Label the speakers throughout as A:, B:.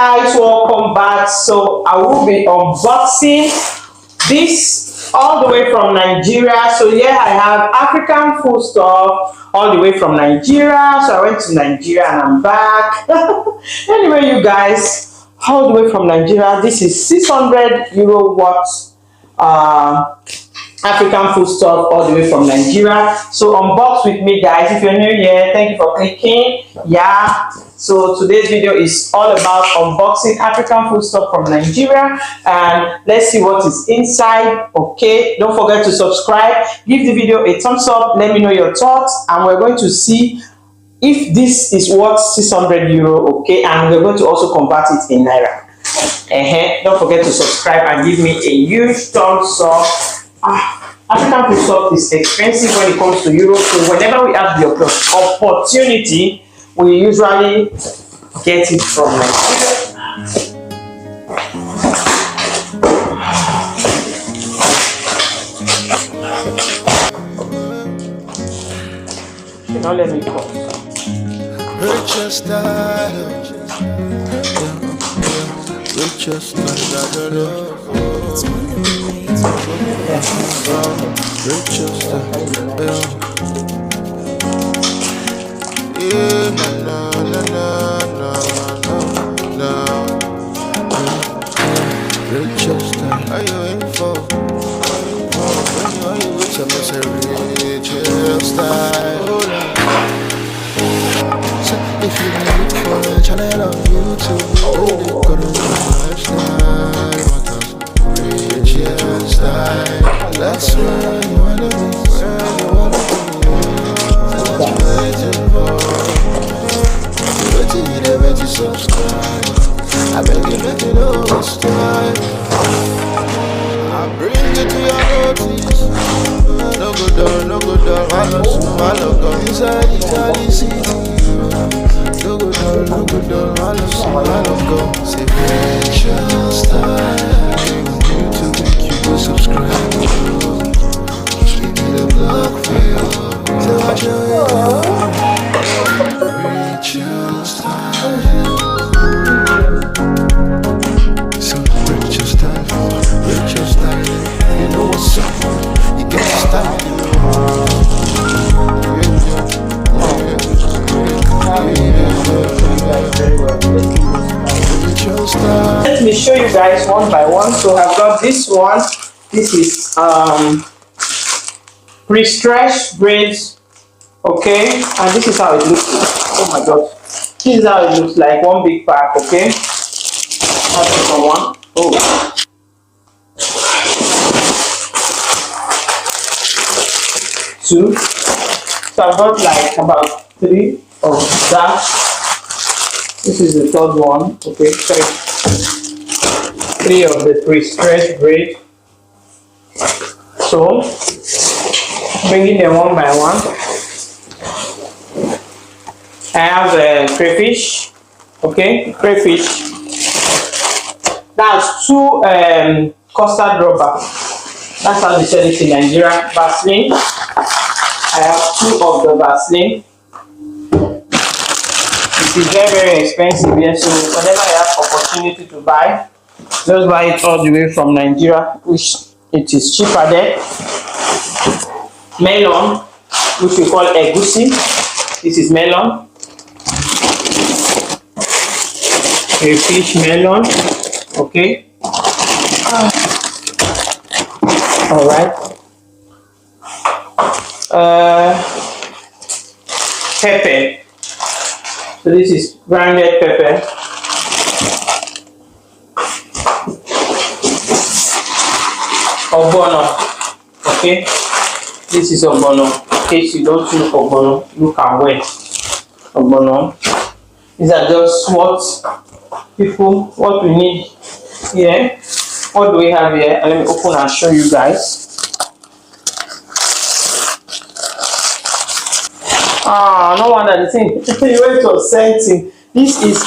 A: guys, welcome back. So I will be unboxing this all the way from Nigeria. So here I have African food stuff all the way from Nigeria. So I went to Nigeria and I'm back. Anyway, you guys, all the way from Nigeria. This is 600 euro worth African food stuff all the way from Nigeria. So unbox with me, guys. If you're new here, thank you for clicking. Yeah, so today's video is all about unboxing African food stuff from Nigeria, and let's see what is inside. Okay, don't forget to subscribe, give the video a thumbs up, let me know your thoughts, and we're going to see if this is worth 600 euro. Okay, and we're going to also convert it in naira. Don't forget to subscribe and give me a huge thumbs up. African food stuff is expensive when it comes to Europe, so whenever we have the opportunity, we usually get it from Nigeria. You don't let me go. Rachelsstyle, Rachelsstyle. Are you in for? If you need for a channel on YouTube, go to lifestyle. That's where you wanna be, where you wanna be. What you waiting for? You waiting to subscribe. I beg you, make you know it's time. I bring it to your notice. No go down, I love go inside Italy city. No go down, I love go. Say Rachelsstyle. Subscribe, give me the block for you. So watch your Rachelsstyle. So Rachelsstyle, you know what's up. You get the style. Let me show you guys one by one. So I've got this one. This is pre-stretched braids, okay, and this is how it looks. Oh my god, this is how it looks like, one big pack. Okay, that's the second one. Oh, two. So I've got like about 3 of that. This is the third one. Okay, 3 of the pre-stretched braid. So, bringing them one by one. I have a crayfish. Okay, crayfish. That's 2 custard rubber. That's how they sell it in Nigeria. Vaseline. I have 2 of the Vaseline. It is very, very expensive here, so whenever I have opportunity to buy, just buy it all the way from Nigeria, which it is cheaper there. Melon, which we call egusi. This is melon. A fish melon. Okay. All right. Pepper. So this is grounded pepper. Ogbono. Okay, this is ogbono. In case you don't know ogbono, look and wait. Ogbono. These are just what we need here. What do we have here? And let me open and show you guys. No wonder the thing. You went to scenting. This is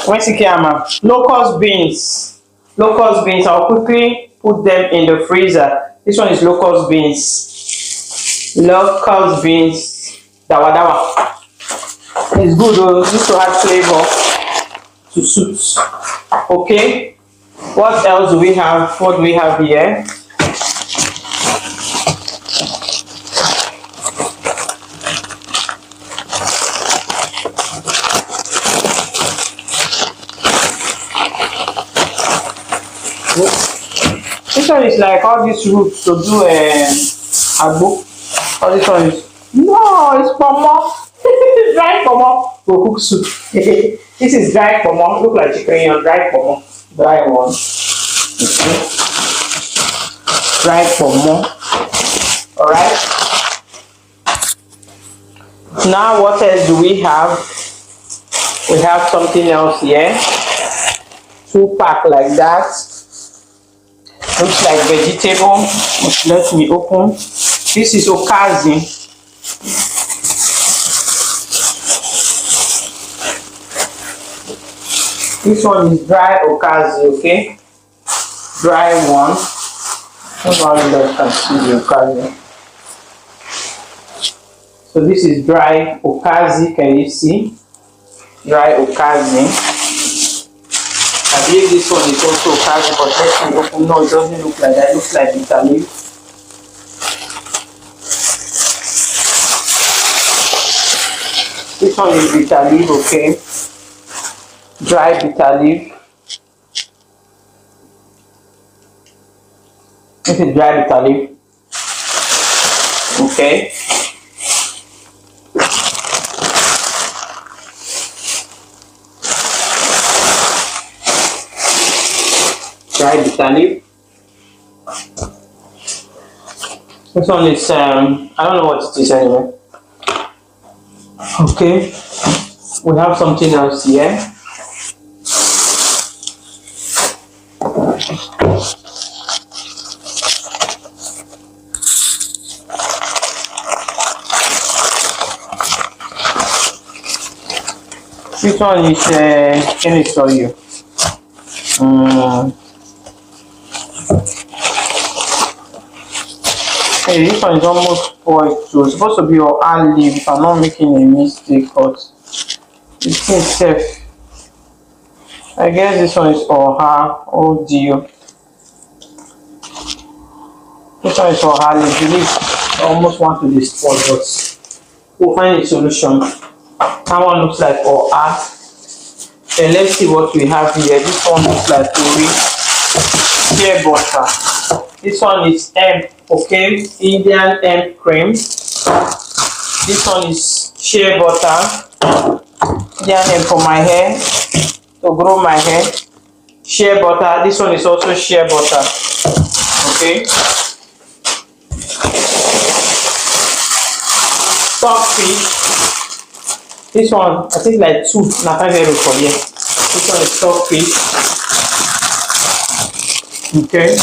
A: what's the camera? Locust beans. Locust beans. I'll quickly put them in the freezer. This one is locust beans. Locust beans. Dawa dawa. It's good though. Just to add flavor to suit. Okay, what else do we have? What do we have here? This one is like all these roots to do agbo. All this one is no, it's pomo. Dry pomo for cook soup. This is dry pomo. Look like chicken on dry pomo. Dry one. Okay. Dry pomo. Alright. Now what else do we have? We have something else here. 2-pack like that. Looks like vegetable. Let me open. This is okazi. This one is dry okazi, okay? Dry one. Nobody that can see the okazi. So this is dry okazi. Can you see? Dry okazi. I believe this one is also okazi, but let me open. No, it doesn't look like that. It looks like bitter leaf. This one is bitter leaf, okay? Dry bitter leaf. This is dry bitter leaf. Okay. Dry bitter leaf. This one is I don't know what it is anyway. Okay. We have something else here. This one is let me show you. Hey, this one is almost spoiled too. It's supposed to be your olive if I'm not making a mistake, but it's safe. I guess this one is for her. Oh dear. This one is for her. I believe I almost want to destroy, but we'll find a solution. That one looks like for her. And let's see what we have here. This one looks like shea butter. This one is hemp, okay? Indian hemp cream. This one is shea butter. Indian hemp for my hair, to grow my hair. Shea butter. This one is also shea butter, okay? Stockfish. This one, I think like 2. Not very for here. This one is stockfish. Okay.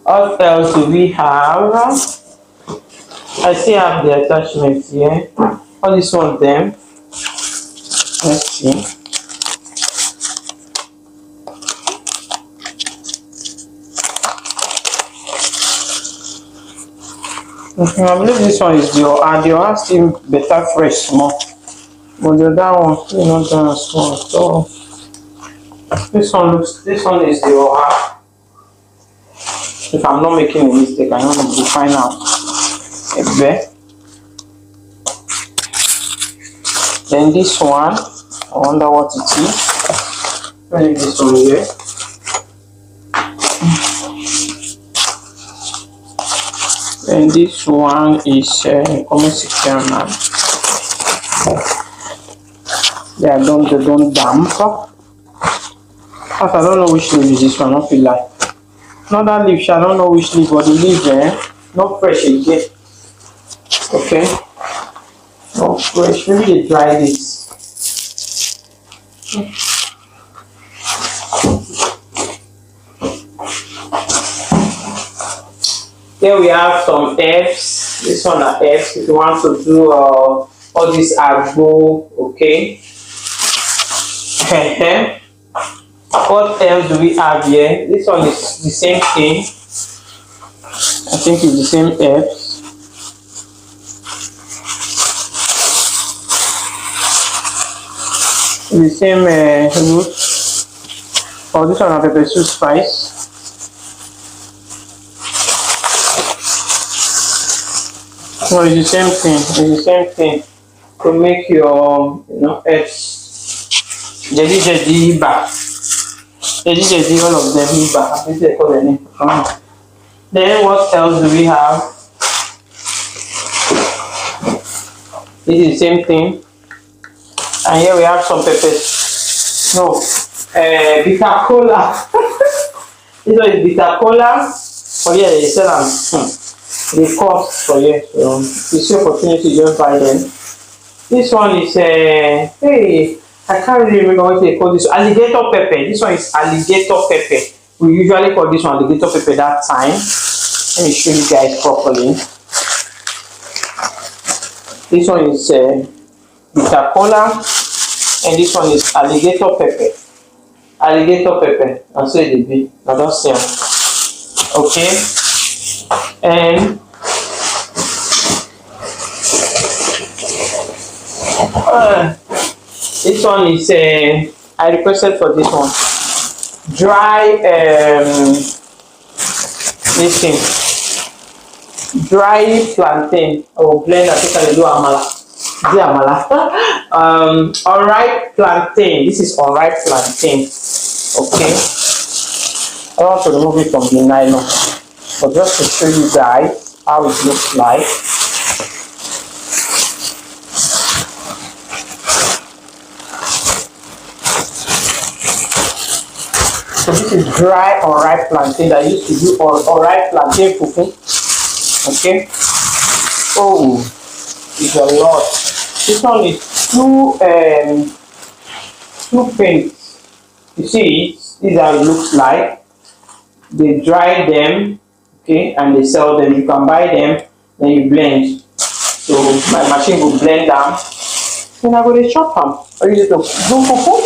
A: What else do we have? I still have the attachments here. All this one of them. Let's see. Okay, I believe this one is the other still better fresh small. But the other one is not done small. So this one is the oha. If I'm not making a mistake, I don't know to find out. Then this one, I wonder what it is. Let me leave this one here. And this one is almost secure now. They don't damp. I don't know which leaf is this one. I don't feel like. Another leaf, I don't know which leaf, but the leaf not fresh again. Okay, not fresh. Maybe they dry this. Here we have some herbs. This one are herbs if you want to do all this agbo, okay. What else do we have here? This one is the same thing. I think it's the same herbs. The same root. Or this one, pepper soup spice. So it's the same thing. It's the same thing to make your, eggs. Jadi ba. Jadi all of them ba. I think they call the name. Then what else do we have? This is the same thing. And here we have some peppers. No, bitter kola. This one is bitter kola. Oh yeah, they sell them. They cost for you. So you see opportunity, just buy them. This one is hey, I can't really remember what they call this. Alligator pepper. This one is alligator pepper. We usually call this one alligator pepper that time. Let me show you guys properly. This one is bitter kola, and this one is alligator pepper. Alligator pepper. And so it be. Now don't see them. Okay. And this one is I requested for this one. Dry this thing. Dry plantain or blend. I think I do amala. Unripe plantain. This is unripe plantain. Okay. I want to remove it from the nylon, but just to show you guys how it looks like. So this is dry unripe plantain that I used to do unripe plantain cooking. Okay. Oh, it's a lot. This one is two pints. You see, this is how it looks like. They dry them, okay, and they sell them. You can buy them, then you blend. So my machine will blend them. Then I go to chop them. I use it to do fufu.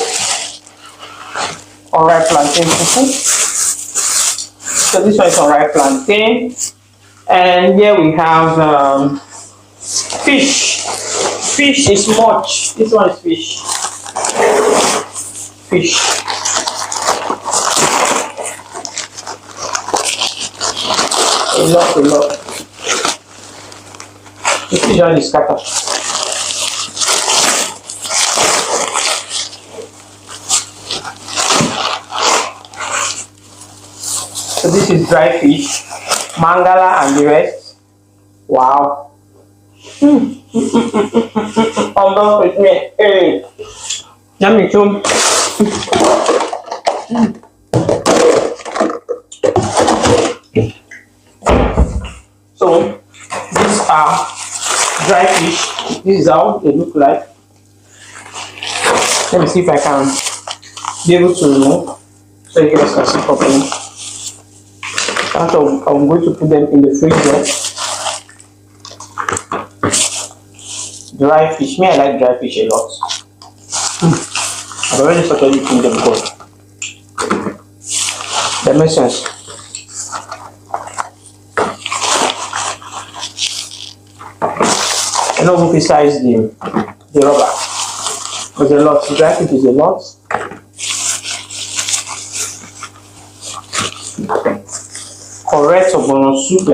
A: Unripe plantain fufu. So this one is unripe plantain. And here we have fish. Fish is much. This one is fish. Fish. A lot. The fish one is scattered. So this is dry fish, mangala and the rest. Wow. Unbox with me. Hey. Yummy too. So these are dry fish. This is how they look like. Let me see if I can be able to remove so you guys can see properly. So I'm going to put them in the freezer. Dry fish. Me, I like dry fish a lot. I've already started eating them good. That makes sense. I know who besides the rubber. There's a lot. Dry fish is a lot. Correct ogbono soup, I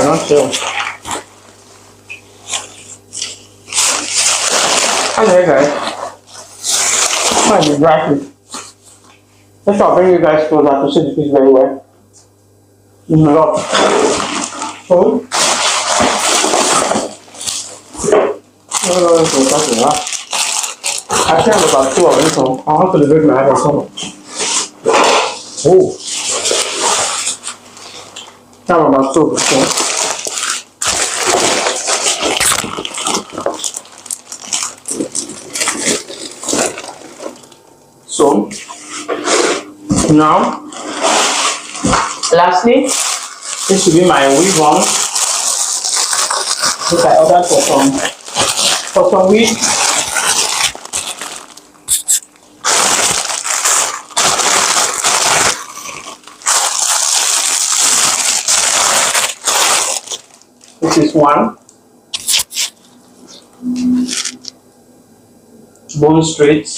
A: don't know. Hi guys. How is dry fish? Let's I'll bring you guys closer to see the fish very well. There's a lot. So, actually, I have about 2 of them, so I'll have to debate my head or something. Oh. I have about 2 of them. So, Now, lastly, this will be my weave on. Which I ordered for some week. This is one. Bone straight.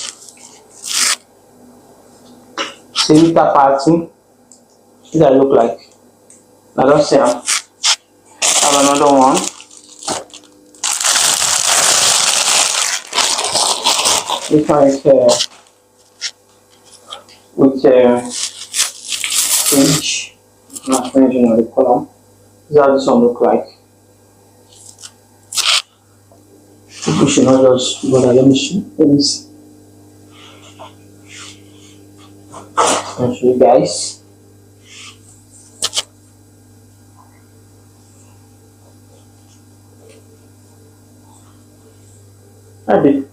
A: Center parting. This I look like. I don't see. I have another one. This one is with fringe. Not fringe in the column. This is how this one look like. We should not just bother. Let me see. I'll show you guys. I did.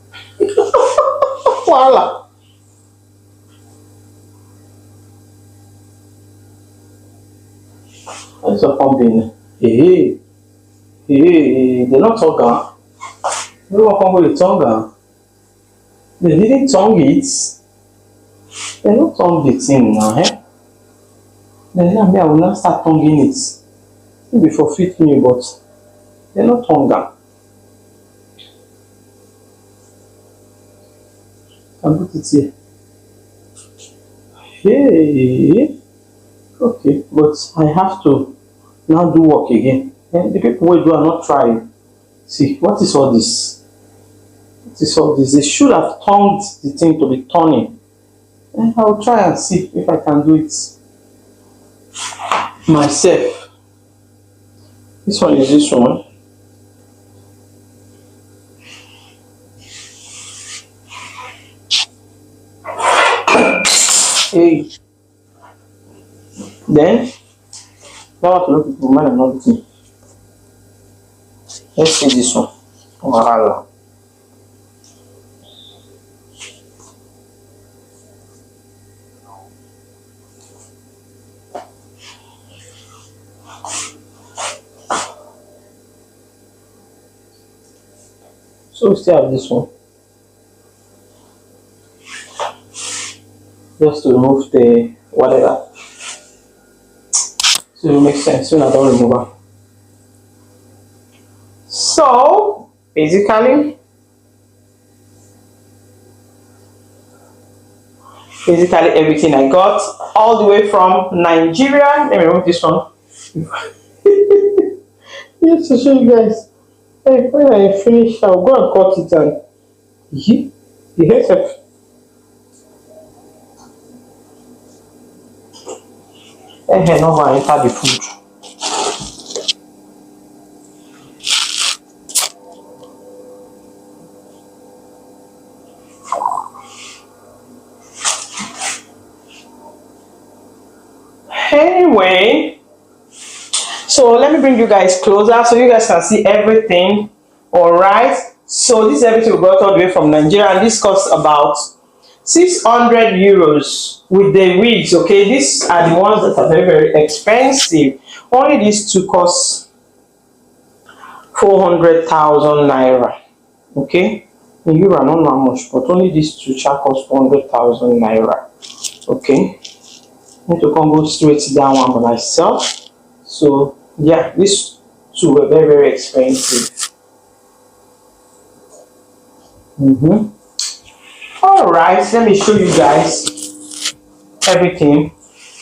A: Voila. That's a pumpkin. Hey, they're not talking. They don't come with the tongue. They didn't tongue it. They don't tongue the thing now, eh? Then I will not start tonguing it. Maybe for 15 me, but they're not tongue. I'll put it here. Hey, okay, but I have to now do work again. And the people who do are not trying. See, what is all this? What is all this? They should have turned the thing to be turning. And I'll try and see if I can do it myself. This one is this one. Hey. Then, now to look at the man another thing. Let's see this one. Voila. So we still have this one. Just to remove the whatever. So it makes sense when I don't remove it. So basically everything I got all the way from Nigeria. Let me remove this one. Just to show you guys. Hey, when I finish, I'll go and cut it and the hair. Hair never enter the food. Anyway, so let me bring you guys closer so you guys can see everything. All right, so this is everything we got all the way from Nigeria, and this costs about 600 euros with the wigs. Okay, these are the ones that are very, very expensive. Only these two cost 400,000 naira. Okay, in euro I don't know how much, but only these two shall cost 400,000 naira. Okay, I need to come go straight down one by myself. So yeah, these two were very, very expensive. Alright, let me show you guys everything.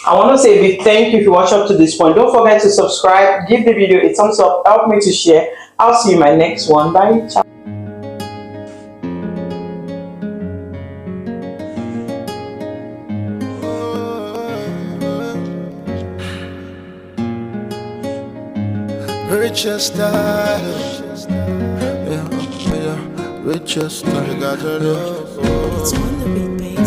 A: I want to say a big thank you if you watch up to this point. Don't forget to subscribe, give the video a thumbs up, help me to share. I'll see you in my next one. Bye. Ciao.
B: Rachelsstyle, yeah, Rachelsstyle.
C: It's on the beat, baby.